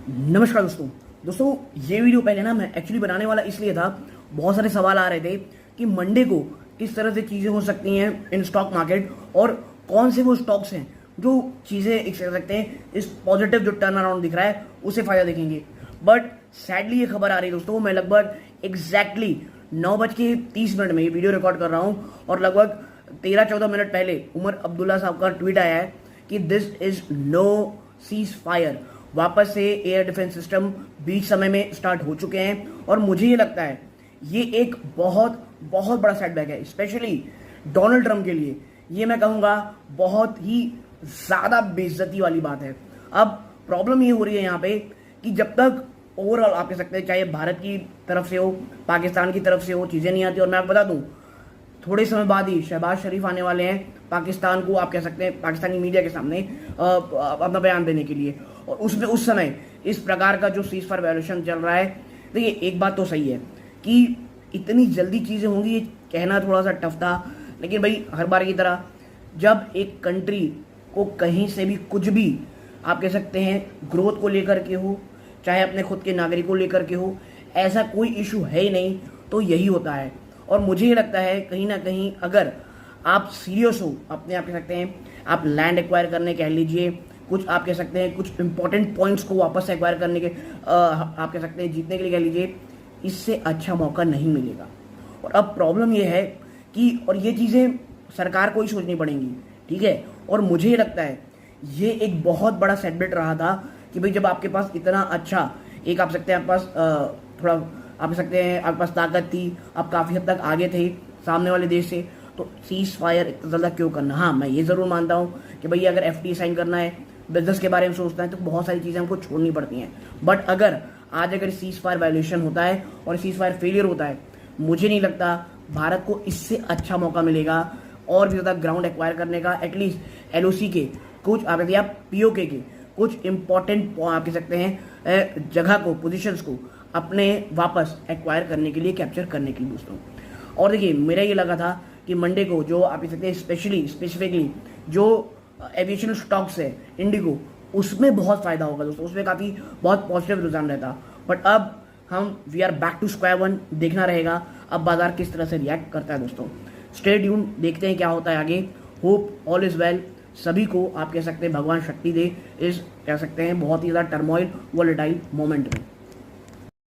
नमस्कार दोस्तों ये वीडियो पहले ना मैं एक्चुअली बनाने वाला इसलिए था, बहुत सारे सवाल आ रहे थे कि मंडे को किस तरह से चीज़ें हो सकती हैं इन स्टॉक मार्केट और कौन से वो स्टॉक्स हैं जो चीज़ें एक कह सकते हैं इस पॉजिटिव जो टर्न अराउंड दिख रहा है उसे फ़ायदा देखेंगे। बट सैडली ये खबर आ रही है दोस्तों, मैं लगभग एग्जैक्टली 9:30 में ये वीडियो रिकॉर्ड कर रहा हूँ और लगभग 13-14 मिनट पहले उमर अब्दुल्ला साहब का ट्वीट आया है कि this is no ceasefire. वापस से एयर डिफेंस सिस्टम बीच समय में स्टार्ट हो चुके हैं और मुझे ये लगता है ये एक बहुत बहुत बड़ा सेटबैक है, स्पेशली डोनाल्ड ट्रंप के लिए। ये मैं कहूँगा बहुत ही ज़्यादा बेइज्जती वाली बात है। अब प्रॉब्लम ये हो रही है यहाँ पे कि जब तक ओवरऑल आप कह सकते हैं चाहे भारत की तरफ से हो, पाकिस्तान की तरफ से हो, चीज़ें नहीं आती। और मैं आपको बता दूँ थोड़े समय बाद ही शहबाज शरीफ आने वाले हैं पाकिस्तान को, आप कह सकते हैं पाकिस्तानी मीडिया के सामने अपना बयान देने के लिए। और उसमें उस समय इस प्रकार का जो सीज फायर वायलेशन चल रहा है, देखिए एक बात तो सही है कि इतनी जल्दी चीज़ें होंगी ये कहना थोड़ा सा टफ था, लेकिन भाई हर बार की तरह जब एक कंट्री को कहीं से भी कुछ भी आप कह सकते हैं ग्रोथ को लेकर के हो, चाहे अपने खुद के नागरिकों को लेकर के हो, ऐसा कोई इशू है ही नहीं, तो यही होता है। और मुझे ये लगता है कहीं ना कहीं अगर आप सीरियस हो अपने आप कह सकते हैं आप लैंड एक्वायर करने कह लीजिए, कुछ आप कह सकते हैं कुछ इंपॉर्टेंट पॉइंट्स को वापस एक्वायर करने के आप कह सकते हैं जीतने के लिए कह लीजिए, इससे अच्छा मौका नहीं मिलेगा। और अब प्रॉब्लम ये है कि और ये चीज़ें सरकार को ही सोचनी पड़ेंगी, ठीक है। और मुझे ये लगता है ये एक बहुत बड़ा सेटबैक रहा था कि भाई जब आपके पास इतना अच्छा एक आप सकते हैं आपके पास थोड़ा आप कह सकते हैं आपके पास ताकत थी, आप काफ़ी हद तक आगे थे सामने वाले देश से, तो सीज फायर इतना ज़्यादा क्यों करना। हाँ, मैं ये ज़रूर मानता हूँ कि भैया अगर FTA साइन करना है, बिजनेस के बारे में सोचना है, तो बहुत सारी चीज़ें हमको छोड़नी पड़ती हैं। बट अगर सीज फायर वायलेशन होता है और सीज फायर फेलियर होता है, मुझे नहीं लगता भारत को इससे अच्छा मौका मिलेगा और भी ज़्यादा ग्राउंड एक्वायर करने का। एटलीस्ट LOC के कुछ आप POK के कुछ इंपॉर्टेंट आप कह सकते हैं जगह को, पोजीशंस को अपने वापस एक्वायर करने के लिए, कैप्चर करने के लिए दोस्तों। और देखिए मेरा ये लगा था कि मंडे को जो आप कह सकते हैं स्पेसिफिकली जो एविएशन स्टॉक्स है इंडिगो, उसमें बहुत फायदा होगा दोस्तों, उसमें काफ़ी बहुत पॉजिटिव रुझान रहता। बट अब we are back to square one, देखना रहेगा अब बाजार किस तरह से रिएक्ट करता है दोस्तों। स्टे ट्यून, देखते हैं क्या होता है आगे। Hope all is well. सभी को आप कह सकते हैं भगवान शक्ति दे इस कह सकते हैं बहुत ही ज़्यादा टर्मोइल वोलेटाइल मोमेंट में।